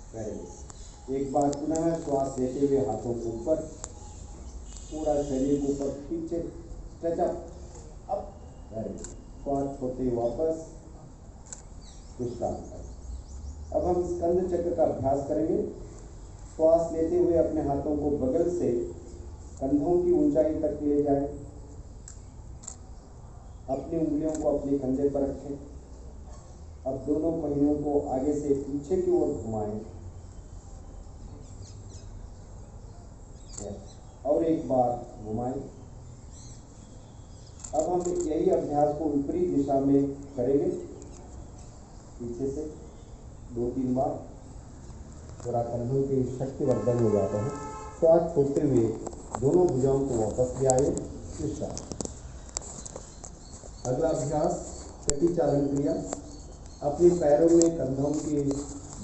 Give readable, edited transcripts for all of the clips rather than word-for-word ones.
Very एक बार पुनः श्वास लेते हुए हाथों को ऊपर, पूरा शरीर को ऊपर खींचे, स्ट्रेच अप, वेरी स्क्वाट छोड़ते ही वापस विश्राम करें। अब हम स्कंद चक्र का अभ्यास करेंगे। श्वास लेते हुए अपने हाथों को बगल से कंधों की ऊंचाई तक ले जाएं। अपनी उंगलियों को अपने कंधे पर रखें। अब दोनों पहियों को आगे से पीछे की ओर घुमाएं और एक बार घुमाएं। अब हम यही अभ्यास को विपरीत दिशा में करेंगे, पीछे से 2-3 बार। थोड़ा कंधों की शक्तिवर्धन हो जाता है। श्वास छोड़ते हुए दोनों भुजाओं को वापस ले आए, विश्राम। अगला अभ्यास कटी चालन क्रिया। अपने पैरों में कंधों की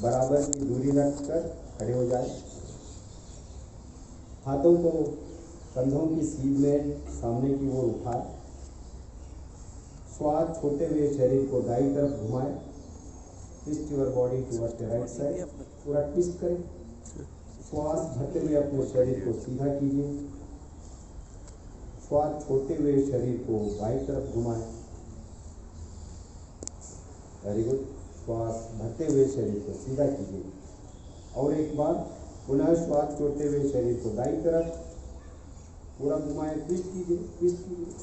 बराबर की दूरी रखकर खड़े हो जाए। हाथों को कंधों की सीध में सामने की ओर उठाए। श्वास छोड़ते हुए शरीर को दाईं तरफ घुमाएं। Twist your body towards the right side, पूरा ट्विस्ट करें। श्वास भरते हुए अपने शरीर को सीधा कीजिए। श्वास छोड़ते हुए शरीर को बाईं तरफ घुमाएं। Very good. श्वास भरते हुए शरीर को सीधा कीजिए और एक बार पुनः श्वास छोड़ते हुए शरीर को दाईं तरफ पूरा घुमाएं, ट्विस्ट कीजिए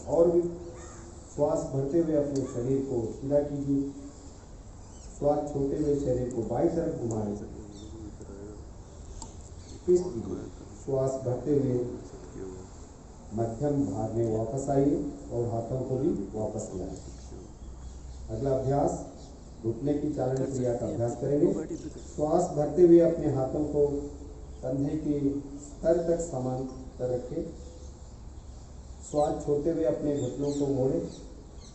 और भी। श्वास भरते हुए अपने शरीर को सीधा कीजिए। श्वास छोड़ते हुए शरीर को बाईं तरफ घुमाएं, ट्विस्ट कीजिए। श्वास भरते हुए मध्यम भाग में वापस आइए और हाथों को भी वापस लाएं। अगला अभ्यास घुटने की चालन क्रिया का अभ्यास करेंगे। श्वास भरते हुए अपने हाथों को कंधे के स्तर तक समांतर रखें। श्वास छोड़ते हुए अपने घुटनों को मोड़ें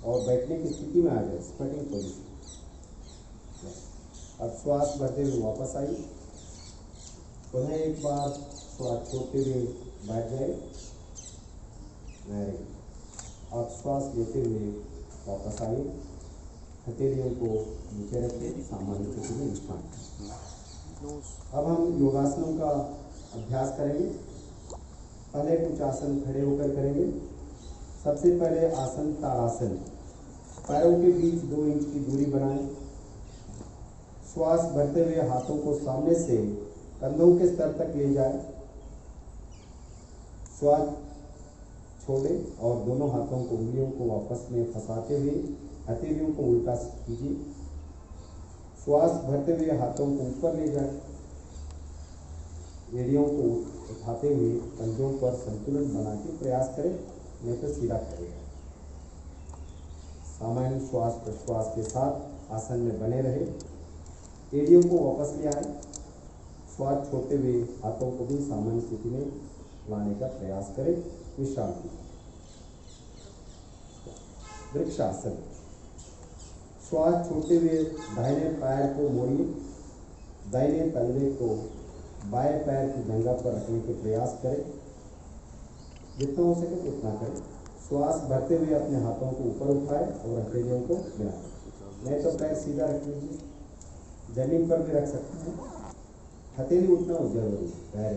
और बैठने की स्थिति में आ जाए, स्क्वाटिंग पोजीशन। अब श्वास भरते हुए वापस आइए। पुनः एक बार श्वास छोड़ते हुए बैठ जाए। अब श्वास लेते हुए वापस आइए। हथेलियों को नीचे रखें, सामान्य स्थिति में विश्राम। अब हम योगासनों का अभ्यास करेंगे। पहले कुछ आसन खड़े होकर करेंगे। सबसे पहले आसन ताड़ासन। पैरों के बीच 2 इंच की दूरी बनाएं। श्वास भरते हुए हाथों को सामने से कंधों के स्तर तक ले जाएं। श्वास छोड़ें और दोनों हाथों को उंगलियों को आपस में फंसाते हुए हथेलियों को उल्टा कीजिए। श्वास भरते हुए हाथों को ऊपर ले जाएं। एड़ियों को उठाते हुए कंधों पर संतुलन बना के प्रयास करें, नहीं तो सीधा करें। सामान्य श्वास प्रश्वास के साथ आसन में बने रहे। एड़ियों को वापस ले आए। श्वास छोड़ते हुए हाथों को भी सामान्य स्थिति में लाने का प्रयास करें, विश्राम कीजिए। वृक्षासन। श्वास छोड़ते हुए दाहिने पैर को मोड़िए। दाहिने तलवे को बाएं पैर की जंघा पर रखने के प्रयास करें, जितना हो सके उतना करें। श्वास भरते हुए अपने हाथों को ऊपर उठाएं और हथेलियों को मिलाएं। नहीं तो पैर सीधा रख लीजिए, जमीन पर भी रख सकते हैं। हथेली उतना जरूरी है।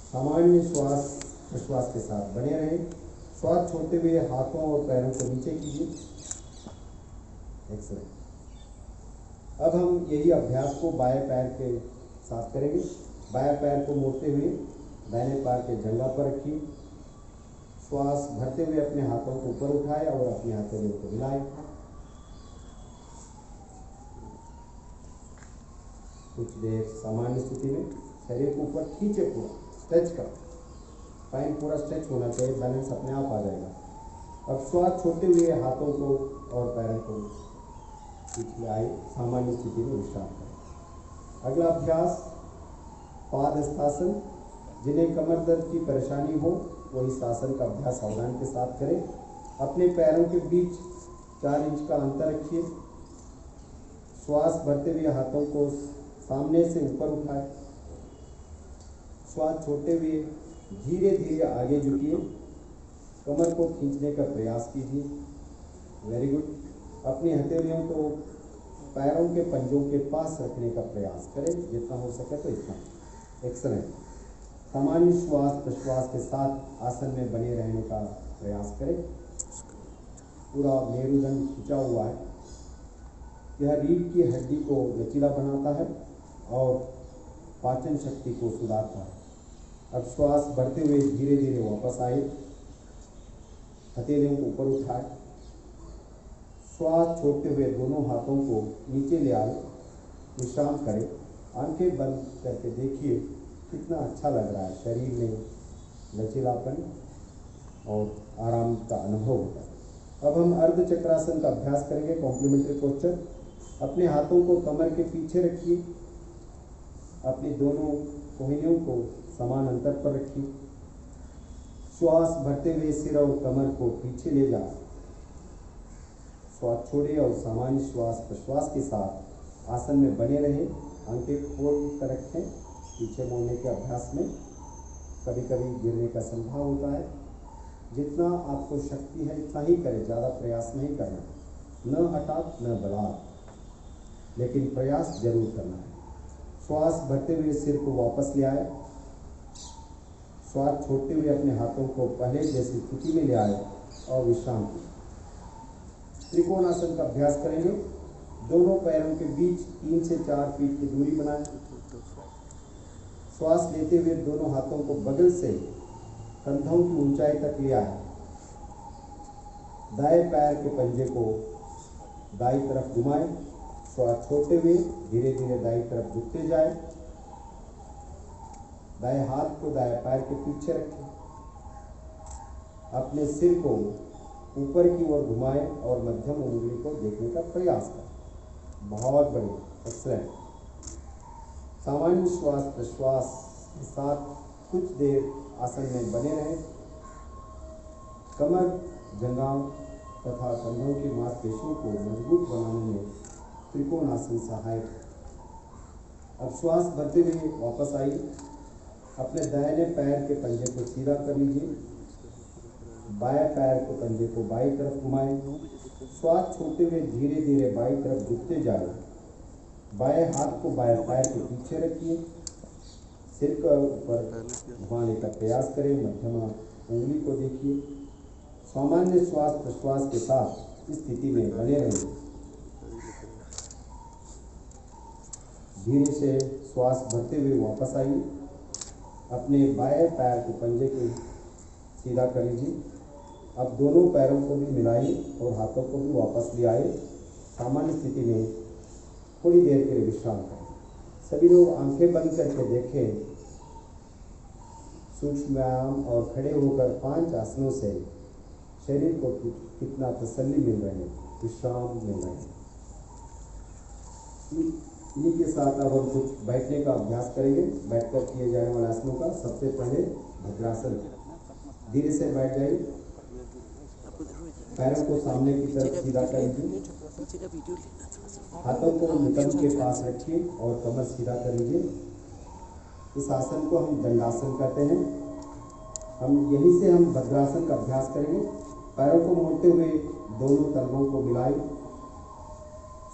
सामान्य श्वास प्रश्वास के साथ बने रहें। श्वास छोड़ते हुए हाथों और पैरों को नीचे कीजिए। एक्सलेंट। अब हम यही अभ्यास को बाएं पैर के साथ करेंगे। बाएं पैर को मोड़ते हुए दाहिने पैर के जंघा पर रखिए। श्वास भरते हुए अपने हाथों को ऊपर उठाएं और अपने हथेलियों को मिलाएं। कुछ देर सामान्य स्थिति में शरीर को ऊपर खींचे, पूरा स्ट्रेच कर, स्पाइन पूरा स्ट्रेच होना चाहिए, बैलेंस अपने आप आ जाएगा। अब श्वास छोड़ते हुए हाथों को और पैरों को खींच लाए, सामान्य स्थिति में विश्राम करें। अगला अभ्यास पादहस्तासन। जिन्हें कमर दर्द की परेशानी हो वो इस आसन का अभ्यास सावधानी के साथ करें। अपने पैरों के बीच 4 इंच का अंतर रखिए। श्वास भरते हुए हाथों को सामने से ऊपर उठाएं। श्वास छोड़ते हुए धीरे धीरे आगे झुकिए। कमर को खींचने का प्रयास कीजिए। Very good. अपनी हथेलियों को पैरों के पंजों के पास रखने का प्रयास करें, जितना हो सके तो इतना। एक्सलेंट। सामान्य श्वास प्रश्वास के साथ आसन में बने रहने का प्रयास करें। पूरा मेरुदंड खिंचा हुआ है। यह रीढ़ की हड्डी को लचीला बनाता है और पाचन शक्ति को सुधारता है। अब श्वास बढ़ते हुए धीरे धीरे वापस आए। हथेलियों को ऊपर उठाए। श्वास छोड़ते हुए दोनों हाथों को नीचे ले आए। विश्राम करें। आंखें बंद करके देखिए कितना अच्छा लग रहा है। शरीर में लचीलापन और आराम का अनुभव होता है। अब हम अर्ध चक्रासन का अभ्यास करेंगे, कॉम्प्लीमेंट्री पोस्चर। अपने हाथों को कमर के पीछे रखिए। अपनी दोनों कोहनियों को समान अंतर पर रखिए। श्वास भरते हुए सिर और कमर को पीछे ले जाए। श्वास छोड़े और सामान्य श्वास प्रश्वास के साथ आसन में बने रहे। आंखें खोल कर रखें। पीछे मोड़ने के अभ्यास में कभी कभी गिरने का संभव होता है। जितना आपको शक्ति है इतना ही करें, ज़्यादा प्रयास नहीं करना, न हठात न बलात्, लेकिन प्रयास जरूर करना है। श्वास भरते हुए सिर को वापस ले आए। श्वास छोड़ते हुए अपने हाथों को पहले जैसी स्थिति में ले आए और विश्राम कीजिए। त्रिकोणासन का अभ्यास करेंगे। दोनों पैरों के बीच 3 से 4 फीट की दूरी बनाएं। श्वास लेते हुए दोनों हाथों को बगल से कंधों की ऊंचाई तक ले आए। दाएं पैर के पंजे को दाईं तरफ घुमाएं। श्वास छोड़ते हुए धीरे धीरे दाईं तरफ झुकते जाए। दाएं हाथ को दाएं पैर के पीछे रखें। अपने सिर को ऊपर की ओर घुमाएं और मध्यम उंगली को देखने का प्रयास करें। बहुत बढ़िया, एक्सलेंट। सामान्य श्वास प्रश्वास के साथ कुछ देर आसन में बने रहें। कमर, जंघाओं तथा कंधों की मांसपेशियों को मजबूत बनाने में त्रिकोणासन सहायक है। अब श्वास भरते हुए वापस आइए। अपने दाहिने पैर के पंजे को सीधा कर लीजिए। बाएं पैर के पंजे को बाईं तरफ घुमाएं। श्वास छोड़ते हुए धीरे धीरे बाईं तरफ झुकते जाएं। बाएं हाथ को बाएं पैर के पीछे रखिए। सिर का ऊपर घुमाने का प्रयास करें। मध्यमा उंगली को देखिए। सामान्य श्वास प्रश्वास के साथ इस स्थिति में बने रहें। धीरे से श्वास भरते हुए वापस आइए। अपने बाएं पैर के पंजे को सीधा कर लीजिए। अब दोनों पैरों को भी मिलाइए और हाथों को भी वापस ले आए। सामान्य स्थिति में थोड़ी देर के लिए विश्राम करें। सभी लोग आंखें बंद करके देखें। सूक्ष्म व्यायाम और खड़े होकर 5 आसनों से शरीर को कितना तसल्ली मिल रही है, विश्राम मिल रहे हैं। इन्हीं के साथ अब हम कुछ बैठने का अभ्यास करेंगे। बैठकर किए जाने वाले आसनों का सबसे पहले भद्रासन। धीरे से बैठ जाइए। पैरों को सामने की तरफ सीधा कर लीजिए। हाथों को नितंब के पास रखिए और कमर सीधा कर लीजिए। इस आसन को हम दंडासन कहते हैं। यहीं से हम भद्रासन का अभ्यास करेंगे। पैरों को मोड़ते हुए दोनों तलवों को मिलाएं।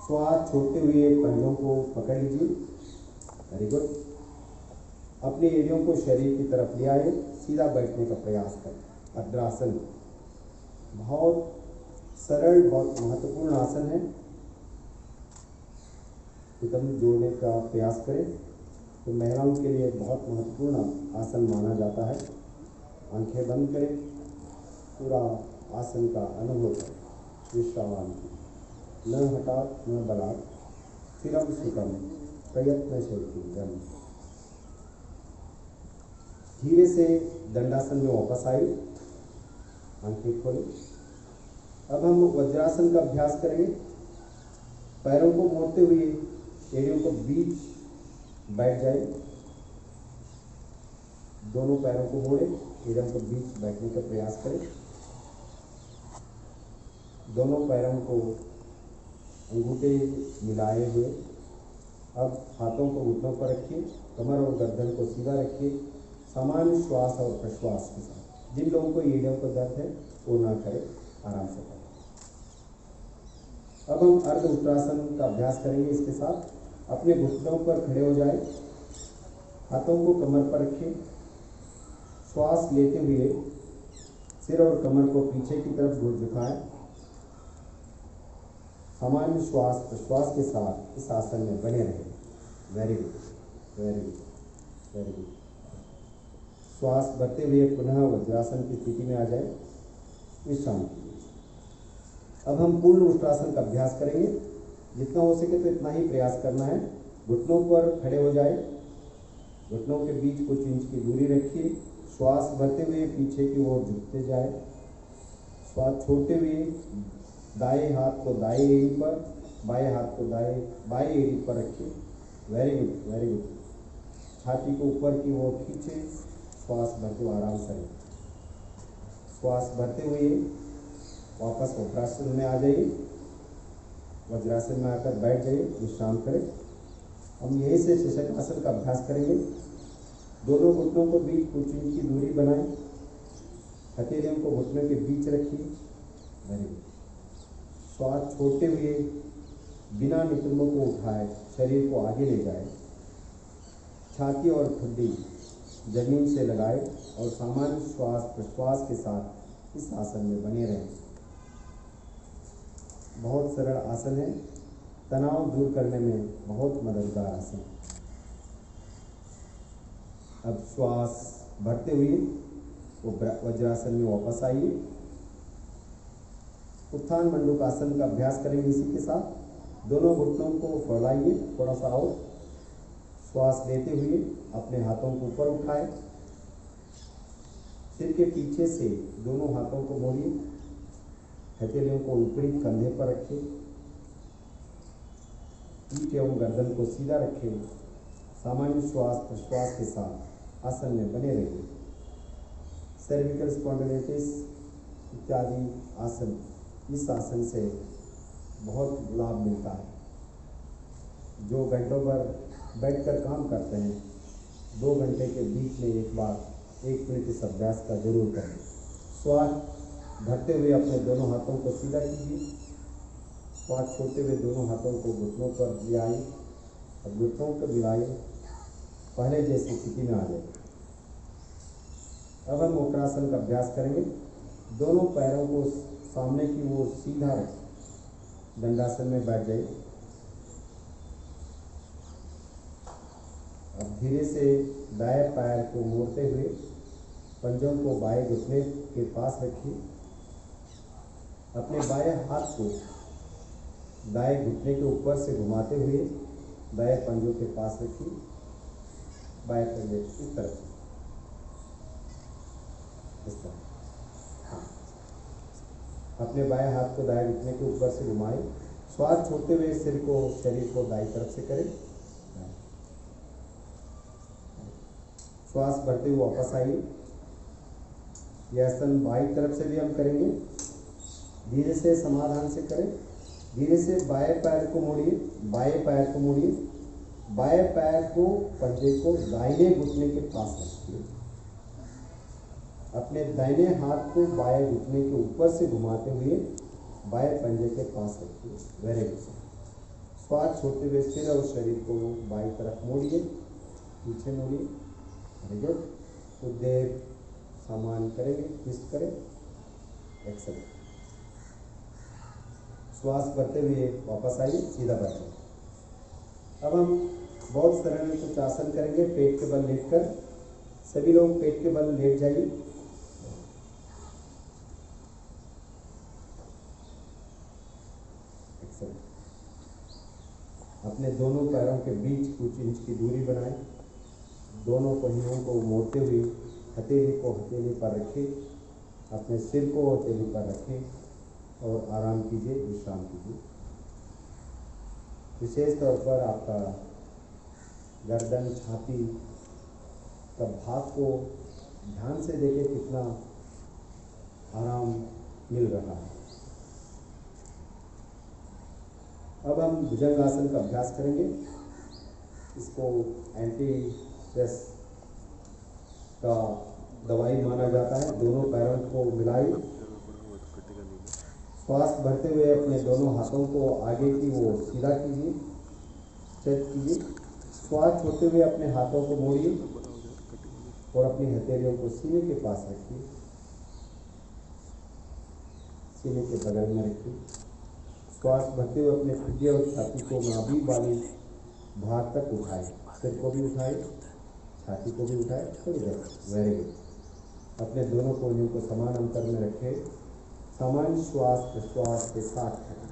श्वास छोड़ते हुए पंजों को पकड़ लीजिए। Very good. अपनी एड़ियों को शरीर की तरफ ले आए। सीधा बैठने का प्रयास करें। भद्रासन बहुत सरल, बहुत महत्वपूर्ण आसन है। नितंब जोड़ने का प्रयास करें तो महिलाओं के लिए बहुत महत्वपूर्ण आसन माना जाता है। आंखें बंद करें। पूरा आसन का अनुभव करें। विश्राम, न हठात न बलात्, स्थिरम सुखम प्रयत्नशील। धीरे से दंडासन में वापस आइए। आंखें खोलें। अब हम वज्रासन का अभ्यास करेंगे। पैरों को मोड़ते हुए एड़ियों को बीच बैठ जाए। दोनों पैरों को मोड़े, एड़ियों को बीच बैठने का प्रयास करें। दोनों पैरों को अंगूठे मिलाए हुए अब हाथों को घुटनों पर रखिए। कमर और गर्दन को सीधा रखिए। सामान्य श्वास और प्रश्वास के साथ। जिन लोगों को एड़ियों को दर्द है वो ना करें, आराम से करें। अब हम अर्ध उत्तरासन का अभ्यास करेंगे। इसके साथ अपने घुटनों पर खड़े हो जाए, हाथों को कमर पर रखें, श्वास लेते हुए सिर और कमर को पीछे की तरफ झुकाएं। सामान्य श्वास प्रश्वास के साथ इस आसन में बने रहें। Very good, very good, very good. श्वास भरते हुए पुनः वज्रासन की स्थिति में आ जाए, विश्राम कीजिए। अब हम पूर्ण उत्तरासन का अभ्यास करेंगे। जितना हो सके तो इतना ही प्रयास करना है। घुटनों पर खड़े हो जाए, घुटनों के बीच कुछ इंच की दूरी रखिए, श्वास भरते हुए पीछे की ओर झुकते जाए। श्वास छोड़ते हुए दाएं हाथ को दाएं एड़ी पर, बाएं हाथ को बाएं एड़ी पर रखिए। Very good, very good. छाती को ऊपर की ओर खींचे, श्वास भरते हुए आराम करें। श्वास भरते हुए वापस वज्रासन में आ जाइए। वज्रासन में आकर बैठ जाइए, विश्राम करें। हम यहीं से शीर्षासन का अभ्यास करेंगे। दोनों घुटनों के बीच कुछ इंच की दूरी बनाएं, हथेलियों को घुटनों के बीच रखिए। Very good. श्वास छोड़ते हुए बिना नितंबों को उठाए शरीर को आगे ले जाए, छाती और ठुड्डी जमीन से लगाए और सामान्य श्वास प्रश्वास के साथ इस आसन में बने रहें। बहुत सरल आसन है, तनाव दूर करने में बहुत मददगार आसन। अब श्वास भरते हुए वज्रासन में वापस आइए। उत्थान मंडूकासन का अभ्यास करेंगे। इसी के साथ दोनों घुटनों को फैलाइए, थोड़ा सा और। श्वास लेते हुए अपने हाथों को ऊपर उठाए, सिर के पीछे से दोनों हाथों को मोड़िए, हथेलियों को ऊपरी कंधे पर रखें, पीठ एवं गर्दन को सीधा रखें। सामान्य श्वास प्रश्वास के साथ आसन में बने रहिए। सर्विकल स्पॉन्डिलाइटिस इत्यादि आसन, इस आसन से बहुत लाभ मिलता है। जो घंटों पर बैठकर काम करते हैं, 2 घंटे के बीच में एक बार 1 मिनट इस अभ्यास का जरूर करें। श्वास भरते हुए अपने दोनों हाथों को सीधा कीजिए, श्वास छोड़ते हुए दोनों हाथों को घुटनों पर लियाइए और घुटनों को मिलाइए, पहले जैसी स्थिति में आ जाए। अब हम उत्तरासन का अभ्यास करेंगे। दोनों पैरों को सामने की ओर सीधा रखें, दंडासन में बैठ जाइए। अब धीरे से दाएं पैर को मोड़ते हुए पंजों को बाएं घुटने के पास रखिए। अपने बाएं हाथ को दाएं घुटने के ऊपर से घुमाते हुए दाएं पंजों के पास रखिए। बाएं पंजे इस तरफ, इस तरह। हाँ, अपने बाएं हाथ को दाएं घुटने के ऊपर से घुमाएं। श्वास छोड़ते हुए सिर को, शरीर को दाईं तरफ से करें। श्वास भरते हुए वापस आइए। यह आसन बाईं तरफ से भी हम करेंगे। धीरे से समाधान से करें। धीरे से बाएं पैर को मोड़िए, बाएं पैर को मोड़िए, बाएं पैर को पंजे को दाहिने घुटने के पास रखिए। अपने दाहिने हाथ को बाएं घुटने के ऊपर से घुमाते हुए बाएं पंजे के पास रखिए। Very good. श्वास छोड़ते हुए सिर और शरीर को बाईं तरफ मोड़िए, पीछे मोड़िए। Very good. कुछ देर सामान करेंगे, ट्विस्ट करें। एक्सेलेंट। श्वास भरते हुए वापस आइए, सीधा बैठे। अब हम बहुत सरल कुछ आसन करेंगे। पेट के बल लेटकर, सभी लोग पेट के बल लेट जाइए। एक्सेलेंट। अपने दोनों पैरों के बीच कुछ इंच की दूरी बनाएं। दोनों पहियों को मोड़ते हुए हथेली को हथेली पर रखें। अपने सिर को हथेली पर रखें और आराम कीजिए, विश्राम कीजिए। विशेष तौर पर आपका गर्दन, छाती का भाग को ध्यान से देखें, कितना आराम मिल रहा है। अब हम भुजंगासन का अभ्यास करेंगे। इसको एंटी स्ट्रेस का दवाई माना जाता है। दोनों पैरों को मिलाइए, श्वास भरते हुए अपने दोनों हाथों को आगे की ओर सीधा कीजिए, स्ट्रेच कीजिए। श्वास छोड़ते हुए अपने हाथों को मोड़िए और अपनी हथेलियों को सीने के पास रखिए, सीने के बगल में रखिए। श्वास भरते हुए अपने खुद और छाती को नाभि वाली भाग तक उठाए, सिर को भी उठाए, छाती को भी उठाए, थोड़ी देर। Very good. अपने दोनों कोहनियों को समान अंतर में रखें, सामान्य श्वास प्रश्वास के साथ करें।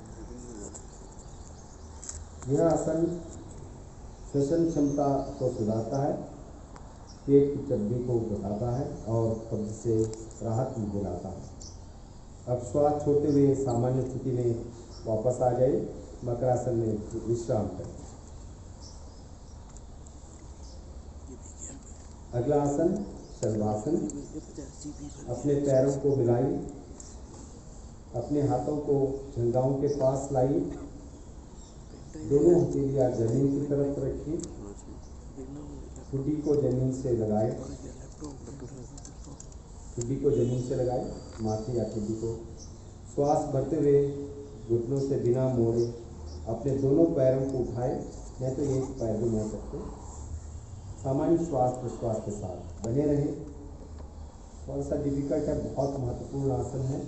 यह आसन श्वसन क्षमता को सुधारता है, पेट की चर्बी को घटाता है और कब्ज से राहत दिलाता है। अब श्वास छोड़ते हुए सामान्य स्थिति में वापस आ जाए, मकरासन में विश्राम करें। अगला आसन शलभासन। अपने पैरों को मिलाइए, अपने हाथों को जंघाओं के पास लाइए, दोनों हथेलियां जमीन की तरफ रखिए, ठुड्डी को जमीन से लगाए, ठुड्डी को जमीन से लगाए, माथे या ठुड्डी को। श्वास भरते हुए घुटनों से बिना मोड़े अपने दोनों पैरों को उठाए, नहीं तो एक पैर भी मोड़ सकते। सामान्य श्वास प्रश्वास के साथ बने रहे। थोड़ा सा डिफिकल्ट है, बहुत महत्वपूर्ण आसन है।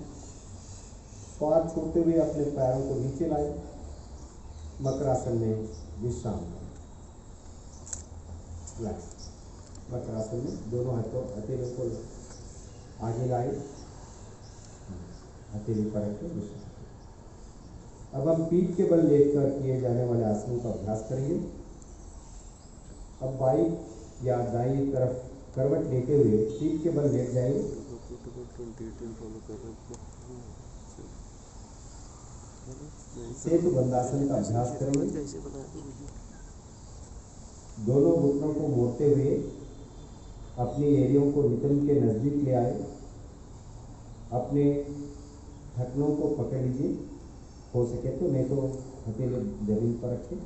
श्वास छोड़ते हुए अपने पैरों को नीचे लाए, मकरासन में विश्राम करें। मकरासन में दोनों हाथों हथेलियों को आगे लाए, हथेली पर रखें, विश्राम करें। अब हम पीठ के बल लेटकर किए जाने वाले आसनों का अभ्यास करेंगे। अब बाई या दाई तरफ करवट लेते हुए पीठ के बल लेट जाइए। सेतु बंदासन का अभ्यास करेंगे। दोनों घुटनों को मोड़ते हुए अपनी एड़ियों को नितंब के नजदीक ले आए, अपने ढकनों को पकड़ लीजिए, हो सके तो, नहीं तो हथेली जमीन पर रखें।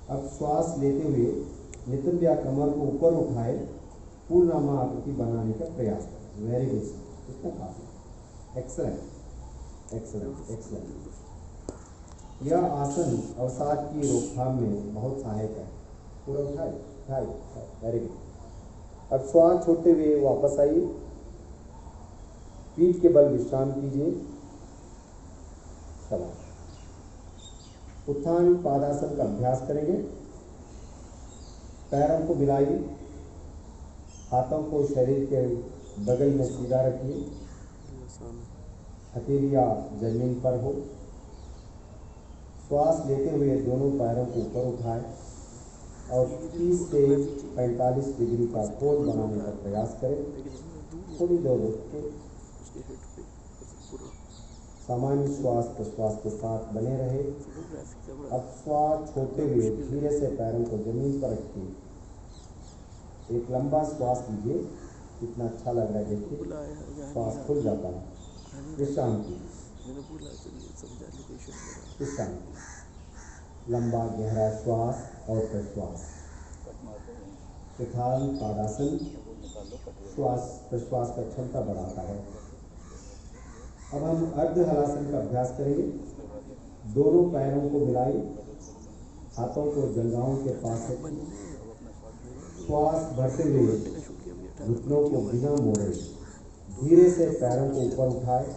अब श्वास लेते हुए नितंब या कमर को ऊपर उठाए, पूर्णामा आकृति बनाने का प्रयास करें। वेरी गुड, इतना काफी। Excellent excellent excellent. यह आसन अवसाद की रोकथाम में बहुत सहायक है। पूरा उठाए उठाए, वेरी गुड। अब श्वास छोड़ते हुए वापस आइए, पीठ के बल विश्राम कीजिए। चला उत्थान पादासन का अभ्यास करेंगे। पैरों को मिलाइए, हाथों को शरीर के बगल में सीधा रखिए, हथेलियां जमीन पर हो। श्वास लेते हुए दोनों पैरों को ऊपर उठाएं और 30 से 45 डिग्री का कोण बनाने का प्रयास करें। थोड़ी देर रुक के सामान्य श्वास प्रश्वास के साथ बने रहे। अब श्वास छोड़ते हुए धीरे से पैरों को जमीन पर रखिए, एक लंबा श्वास लीजिए। कितना अच्छा लग रहा है, देखिए श्वास खुल जाता है। विश्राम कीजिए, विश्राम कीजिए। लंबा गहरा श्वास और प्रश्वास। उत्थान पादासन श्वास प्रश्वास का क्षमता बढ़ाता है। अब हम अर्ध हलासन का अभ्यास करेंगे। दोनों पैरों को मिलाइए, हाथों को जंघाओं के पास रखिए। श्वास भरते हुए घुटनों को बिना मोड़े धीरे से पैरों को ऊपर उठाए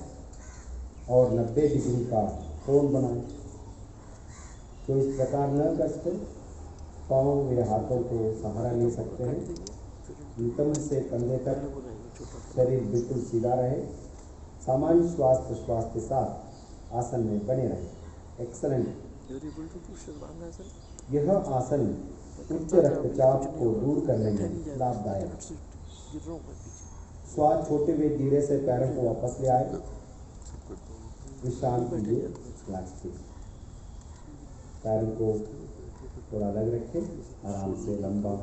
और 90 डिग्री का कोण बनाएं। तो इस प्रकार न कसते पाँव या हाथों को सहारा ले सकते हैं। नितंब से कंधे तक शरीर बिल्कुल सीधा रहे। सामान्य श्वास प्रश्वास के साथ आसन में बने रहे। एक्सलेंट। यह आसन उच्च रक्तचाप को दूर करने में लाभदायक है। श्वास छोड़ते हुए धीरे से पैरों को वापस ले आए, विश्राम कीजिए। पैरों को थोड़ा अलग रखें, आराम से लंबा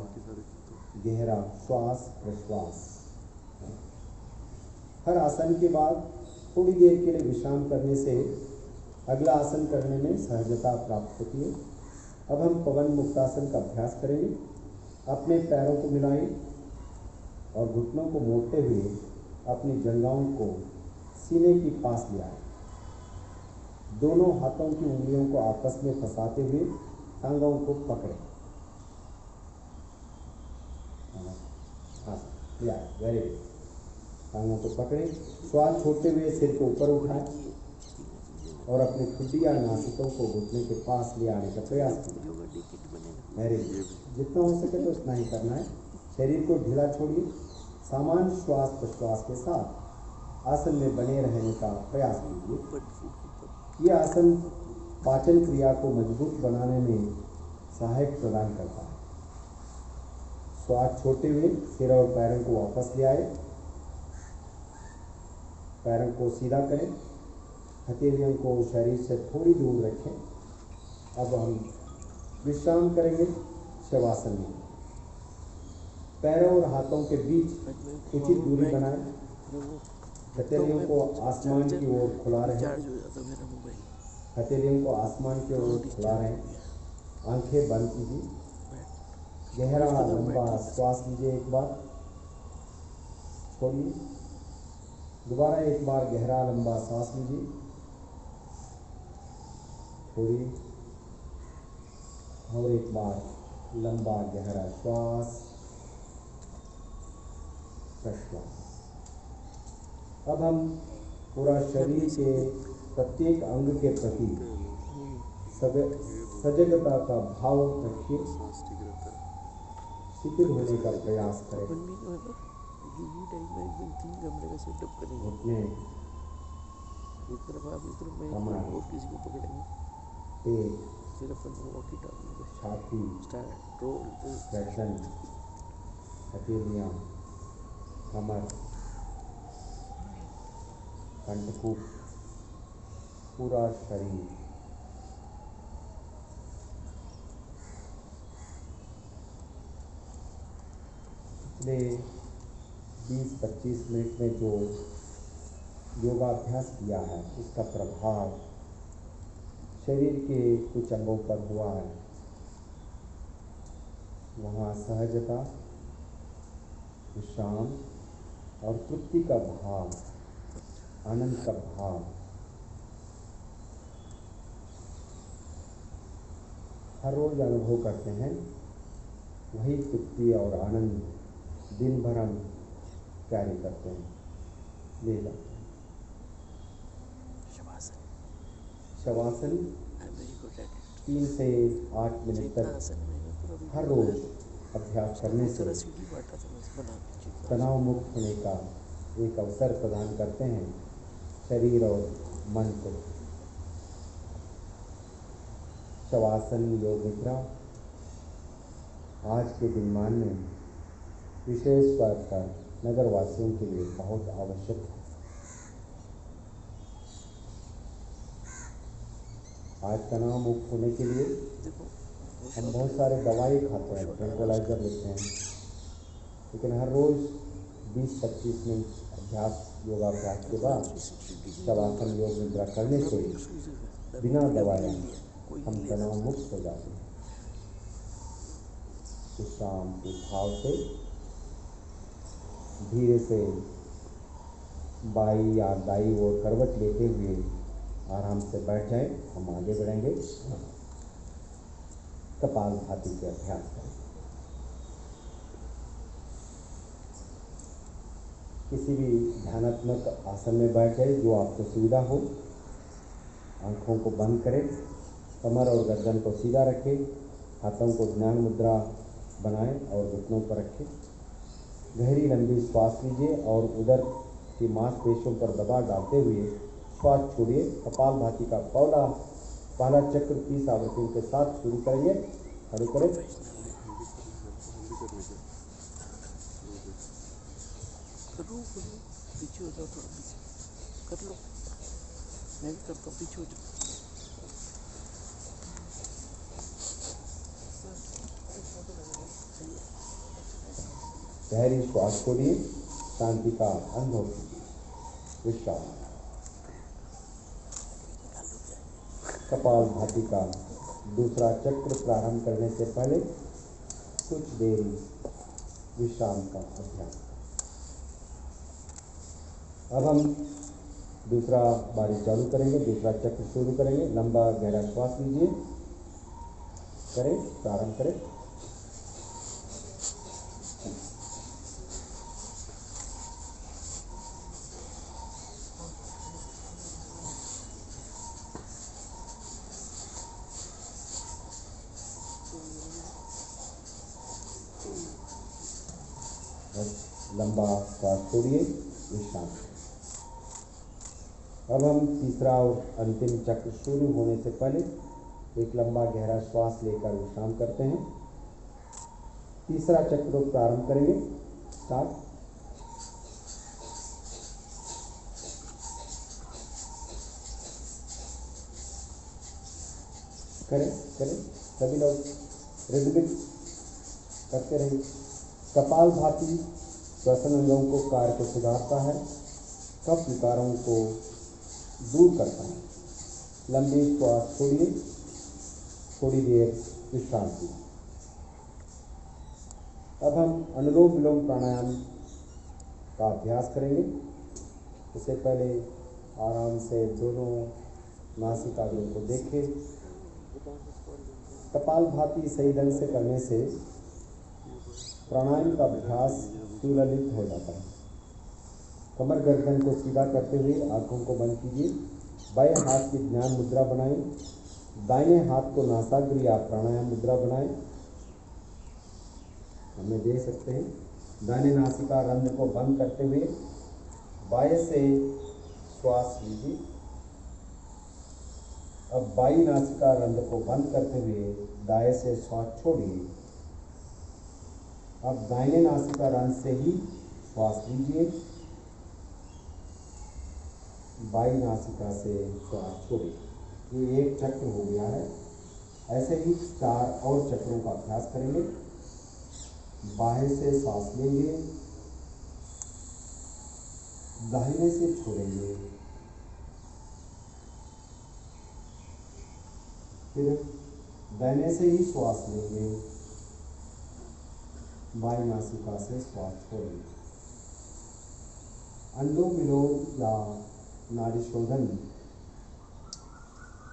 गहरा श्वास प्रश्वास। हर आसन के बाद थोड़ी देर के लिए विश्राम करने से अगला आसन करने में सहजता प्राप्त होती है। अब हम पवन मुक्तासन का अभ्यास करेंगे। अपने पैरों को मिलाएं और घुटनों को मोड़ते हुए अपनी जंघाओं को सीने के पास ले आए। दोनों हाथों की उंगलियों को आपस में फंसाते हुए टांगों को पकड़े। हाँ, या वेरी गुड। टांगों को पकड़े, श्वास छोड़ते हुए सिर को ऊपर उठाएं और अपनी खुड्डी या नासिकों को घुटने के पास ले आने का प्रयास कीजिए। Very good. जितना हो सके तो उतना ही करना है। शरीर को ढीला छोड़िए। सामान्य श्वास प्रश्वास के साथ आसन में बने रहने का प्रयास कीजिए। यह आसन पाचन क्रिया को मजबूत बनाने में सहायक प्रदान करता है। श्वास छोड़ते हुए सिर और पैरों को वापस ले आए। पैरों को सीधा करें, हथेलियों को शरीर से थोड़ी दूर रखें। अब हम विश्राम करेंगे शवासन में। पैरों और हाथों के बीच उचित दूरी बनाएं। हथेलियों को आसमान की ओर खुला रहें। हथेलियों को आसमान की ओर खुला रहें। आंखें बंद कीजिए। गहरा लंबा श्वास लीजिए। एक बार छोड़िए। दोबारा एक बार गहरा लंबा सांस लीजिए। छोड़िए और एक बार लंबा गहरा श्वास प्रश्वास। अब हम पूरा शरीर के प्रत्येक अंग के प्रति सजगता का भाव रखिए। शिथिल होने का प्रयास करें। घुटने, कमर, पेट, छाती, गर्दन, हथेलियाँ, कमर, कंठकूप, पूरा शरीर। पिछले 20-25 मिनट में जो योगाभ्यास किया है उसका प्रभाव शरीर के कुछ अंगों पर हुआ है। वहाँ सहजता, विश्राम और तृप्ति का भाव, आनंद का भाव, हर रोज अनुभव करते हैं। वही तृप्ति और आनंद दिन भर हम कैरी करते हैं, ले जाते हैं। शवासन 3 से 8 मिनट तक हर रोज अभ्यास करने से तनाव मुक्त होने का एक अवसर प्रदान करते हैं शरीर और मन को। शवासन योग निद्रा आज के दिनमान में विशेष तौर पर नगरवासियों के लिए बहुत आवश्यक है। आज तनाव मुक्त होने के लिए हम बहुत सारे दवाई खाते हैं, ट्रैंक्विलाइजर लेते हैं, लेकिन हर रोज़ 20-25 मिनट योगाभ्यास के बाद शवासन योग निद्रा करने से बिना दवाएं हम तनाव मुक्त हो जाते हैं। विश्राम के भाव से धीरे से बाई या दाई ओर करवट लेते हुए आराम से बैठ जाएं। हम आगे बढ़ेंगे। कपालभाति के अभ्यास करें। किसी भी ध्यानात्मक आसन में बैठ जाए जो आपको सुविधा हो। आंखों को बंद करें, कमर और गर्दन को सीधा रखें, हाथों को ध्यान मुद्रा बनाएं और घुटनों पर रखें। गहरी लंबी श्वास लीजिए और उदर की मांसपेशियों पर दबाव डालते हुए श्वास छोड़िए। कपालभाति का पहला चक्र 30 आवृत्तियों के साथ शुरू करेंगे। शुरू करें। पीछे हो जाओ, थोड़ा पीछे कर लो। मैं भी करता हूँ, पीछे हो जाओ। गहरी श्वास छोड़िए, शांति का अनुभव कीजिए। विश्राम। कपालभाति का दूसरा चक्र प्रारंभ करने से पहले कुछ देरी विश्राम का अभ्यास। अब हम दूसरा बारी चालू करेंगे, दूसरा चक्र शुरू करेंगे। लंबा गहरा श्वास लीजिए, करें, प्रारंभ करें। बस लंबा श्वास छोड़िए, विश्राम। अब हम तीसरा और अंतिम चक्र शुरू होने से पहले एक लंबा गहरा श्वास लेकर विश्राम करते हैं। तीसरा चक्र प्रारंभ करेंगे, स्टार्ट। करें करें सभी लोग, रिदमिक करते रहिए। कपालभाति श्वसन अंगों को कार्य को सुधारता है, कफ विकारों को दूर करता है। लंबी श्वास छोड़िए, थोड़ी देर विश्राम कीजिए। अब हम अनुलोम विलोम प्राणायाम का अभ्यास करेंगे। इससे पहले आराम से दोनों नासिकाग्रों को देखें। कपालभाति सही ढंग से करने से प्राणायाम का अभ्यास सुललित हो जाता है। कमर गर्दन को सीधा करते हुए आंखों को बंद कीजिए। बाएं हाथ की ध्यान मुद्रा बनाएं, दाहिने हाथ को नासाग्र या प्राणायाम मुद्रा बनाएं। हमें देख सकते हैं, दाहिने नासिका रंध्र को बंद करते हुए बाएं से श्वास लीजिए। अब बाईं नासिका रंध्र को बंद करते हुए दाएं से श्वास छोड़िए। अब दाहिने नासिका रंध्र से ही श्वास लीजिए, बाईं नासिका से श्वास छोड़िए। ये एक चक्र हो गया है। ऐसे ही 4 और चक्रों का अभ्यास करेंगे। बाएं से सांस लेंगे, दाहिने से छोड़ेंगे, फिर दाहिने से ही श्वास लेंगे, बाईं नासिका से श्वास छोड़ेंगे। अनुलोम विलोम या नाड़ी शोधन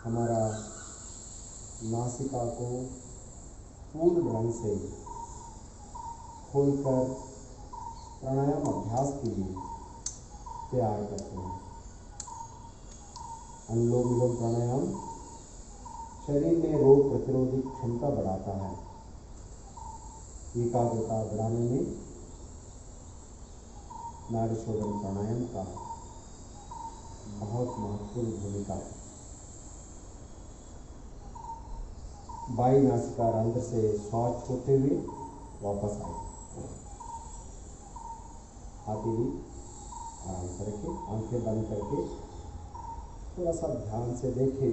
हमारा नासिका को पूर्ण ढंग से खोलकर प्राणायाम अभ्यास के लिए तैयार करते हैं। अनुलोम विलोम प्राणायाम शरीर में रोग प्रतिरोधी क्षमता बढ़ाता है। एकाग्रता बढ़ाने में नाड़ी शोधन प्राणायाम का बहुत महत्वपूर्ण भूमिका है। बाईं नासिका रंध्र से श्वास छोड़ते हुए वापस आए। हाथी भी आराम से रखें, आंखें बंद करके थोड़ा सा ध्यान से देखें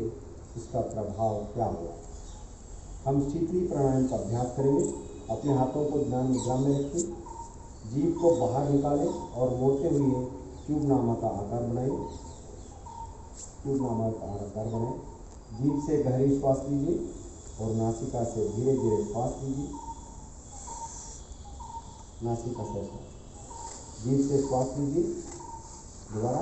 इसका प्रभाव क्या हुआ। हम शीतली प्राणायाम का अभ्यास करेंगे। अपने हाथों को ध्यान मुद्रा में रखें, जीभ को बाहर निकालें और मोड़ते हुए ट्यूब नामा का आकार बनाएं। ट्यूब नामा का आकार बनाएं। जीभ से गहरी श्वास लीजिए और नासिका से धीरे धीरे श्वास लीजिए। नासिका से जीभ से श्वास लीजिए, दोबारा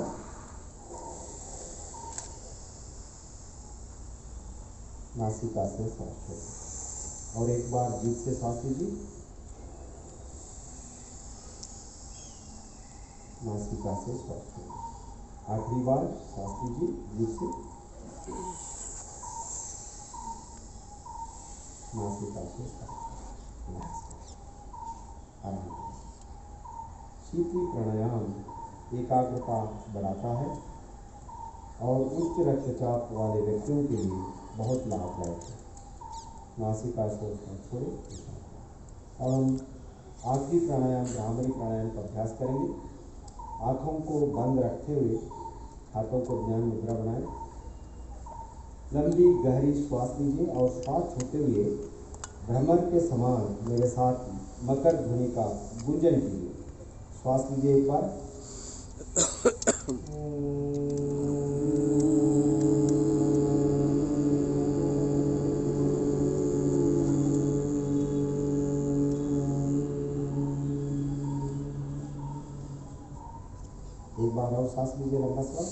नासिका से श्वास छोड़िए और एक बार जीभ से सांस लीजिए, नासिका से श्वास छोड़िए। आखिरी बार सांस लीजिए जीभ से, नासिका से श्वास। आराम। शीतली प्राणायाम एकाग्रता बढ़ाता है और उच्च रक्तचाप वाले व्यक्तियों के लिए बहुत लाभदायक है। नासिका से छोड़े। अब हम आखिरी प्राणायाम भ्रामरी प्राणायाम का अभ्यास करेंगे। आँखों को बंद रखते हुए हाथों को ध्यान मुद्रा बनाएं। लंबी गहरी श्वास लीजिए और श्वास छोड़ते हुए भ्रमर के समान मेरे साथ मकर ध्वनि का गुंजन कीजिए। श्वास लीजिए एक बार, एक बार और सांस लीजिए, लंबा श्वास।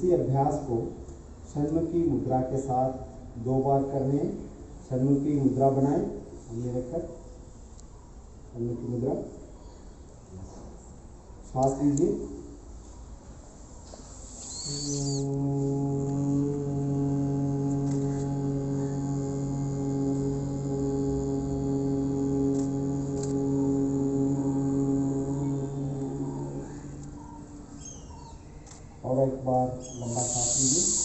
इसी अभ्यास को षण्मुखी मुद्रा के साथ 2 बार करने हैं। षण्मुखी मुद्रा बनाएं, हमने रखकर षण्मुखी मुद्रा। श्वास लीजिए। और एक बार लंबा सांस लीजिए।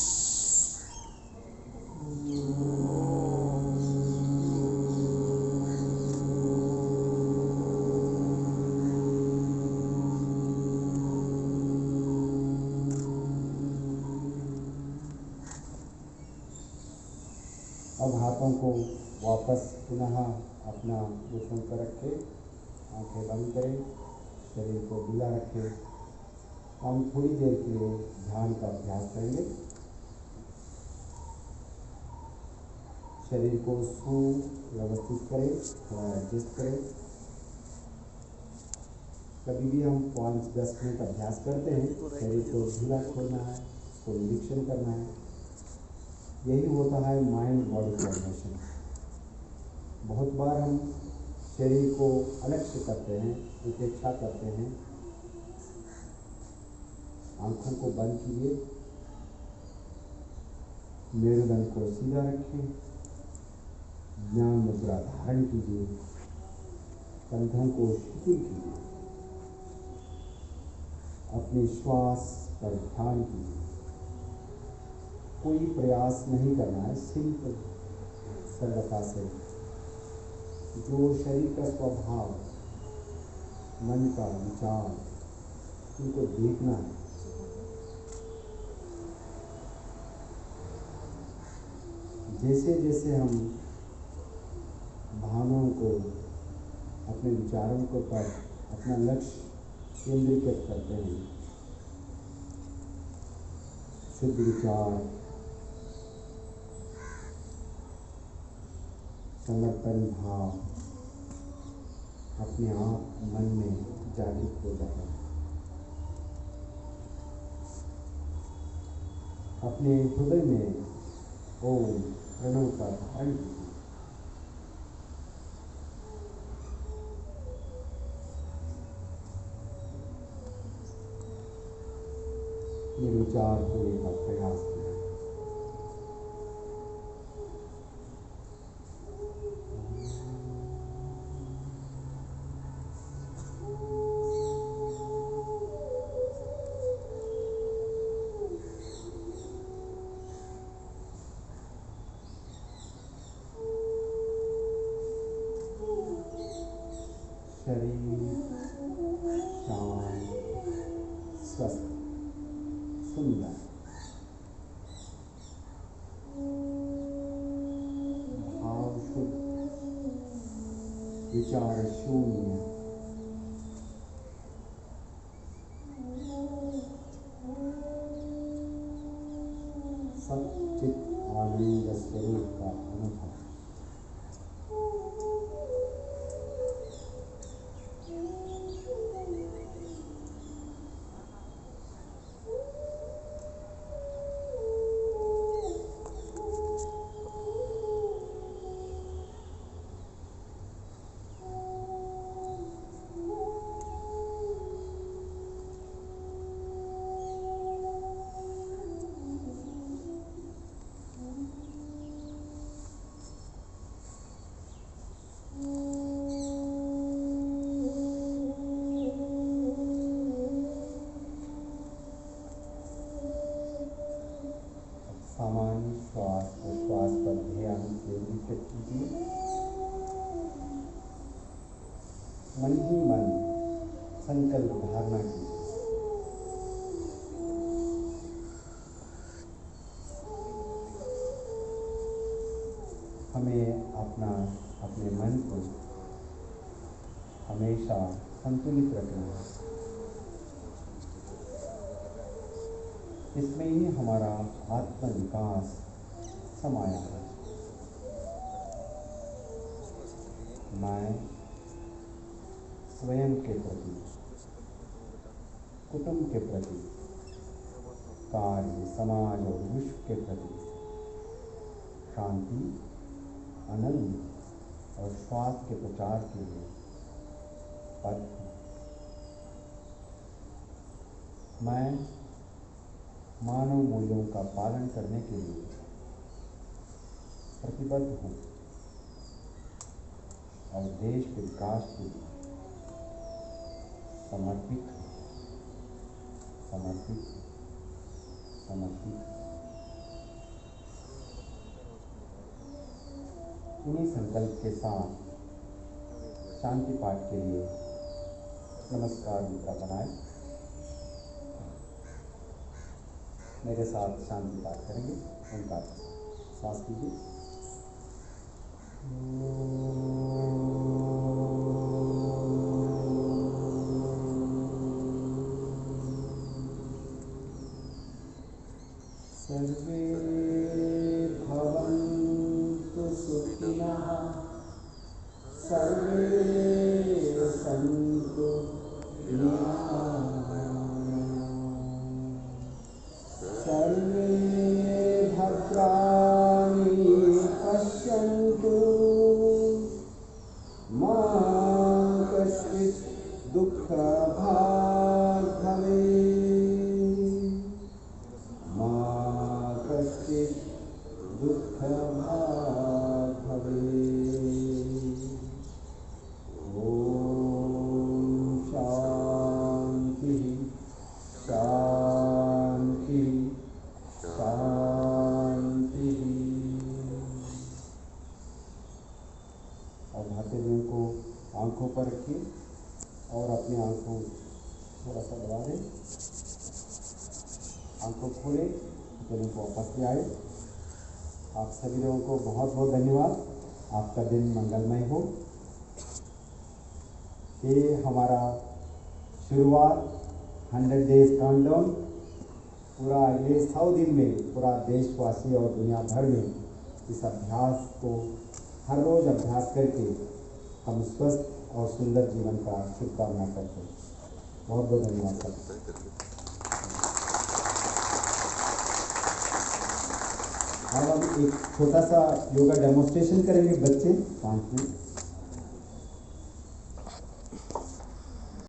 अब हाथों को वापस पुनः अपना घुटनों पर रखें, आंखें बंद करें, शरीर को ढीला रखें। हम थोड़ी देर के लिए ध्यान का अभ्यास करेंगे। शरीर को सुव्यवस्थित करें, थोड़ा एडजस्ट करें। कभी भी हम 5-10 मिनट अभ्यास करते हैं, शरीर को ढीला छोड़ना है, उसको निरीक्षण करना है। यही होता है माइंड बॉडी कोऑर्डिनेशन। बहुत बार हम शरीर को अलक्ष्य करते हैं, उपेक्षा करते हैं। आंखों को बंद कीजिए, मेरुदंड को सीधा रखें, ज्ञान मुद्रा धारण कीजिए, कंधों को शिथिल कीजिए, अपने श्वास पर ध्यान कीजिए। कोई प्रयास नहीं करना है, सिंपल सरलता से जो शरीर का स्वभाव, मन का विचार, उनको देखना है। जैसे जैसे हम भावनाओं को, अपने विचारों को पर अपना लक्ष्य केंद्रीकृत करते हैं, शुद्ध विचार, समर्पण भाव अपने आप मन में जागृत हो जाता है। अपने हृदय में ओम प्रणव का धारण कीजिए। निर्विचार होने का प्रयास करें। शरीर शांत, स्वस्थ, सुंदर, भाव शुद्ध, विचार शून्य, सच्चित आनंद स्वरूप का अनुभव। सामान्य श्वास प्रश्वास पर ध्यान केंद्रित कीजिए। मन ही मन संकल्प धारणा कीजिए। हमें अपने मन को हमेशा संतुलित रखना है। इसमें ही हमारा आत्म विकास समाया है। मैं स्वयं के प्रति, कुटुंब के प्रति, कार्य समाज और विश्व के प्रति शांति, आनंद और स्वास्थ्य के प्रचार के लिए पद मैं मानव मूल्यों का पालन करने के लिए प्रतिबद्ध हूँ और देश के विकास के लिए समर्पित इन्हीं संकल्प के साथ शांति पाठ के लिए नमस्कार मुद्रा बनाए मेरे साथ शांति पाठ करेंगे। उनका सांस कीजिए। सर्वे भवन्तु सुखिनः, सर्वे सन्तु निरामयाः, सर्वे भद्राणि पश्यन्तु, मा कश्चित् दुःखभाग् भवेत्, मा कश्चित् दुःखभाग् भवेत्। ॐ शान्तिः शान्तिः शान्तिः। और भाग्यदेव को आंखों पर रखिए और अपनी आंखों थोड़ा सा दबा दें। आंखों खोलें, दिलों को वापस ले आए। आप सभी लोगों को बहुत बहुत धन्यवाद। आपका दिन मंगलमय हो। ये हमारा शुरुआत 100 डेज काउंटडाउन पूरा अगले 100 दिन में पूरा देशवासी और दुनिया भर में इस अभ्यास को हर रोज़ अभ्यास करके हम स्वस्थ और सुंदर जीवन का शुभकामना करते हैं। बहुत बहुत धन्यवाद सर। अब हम एक छोटा सा योगा डेमोन्स्ट्रेशन करेंगे बच्चे 5 मिनट।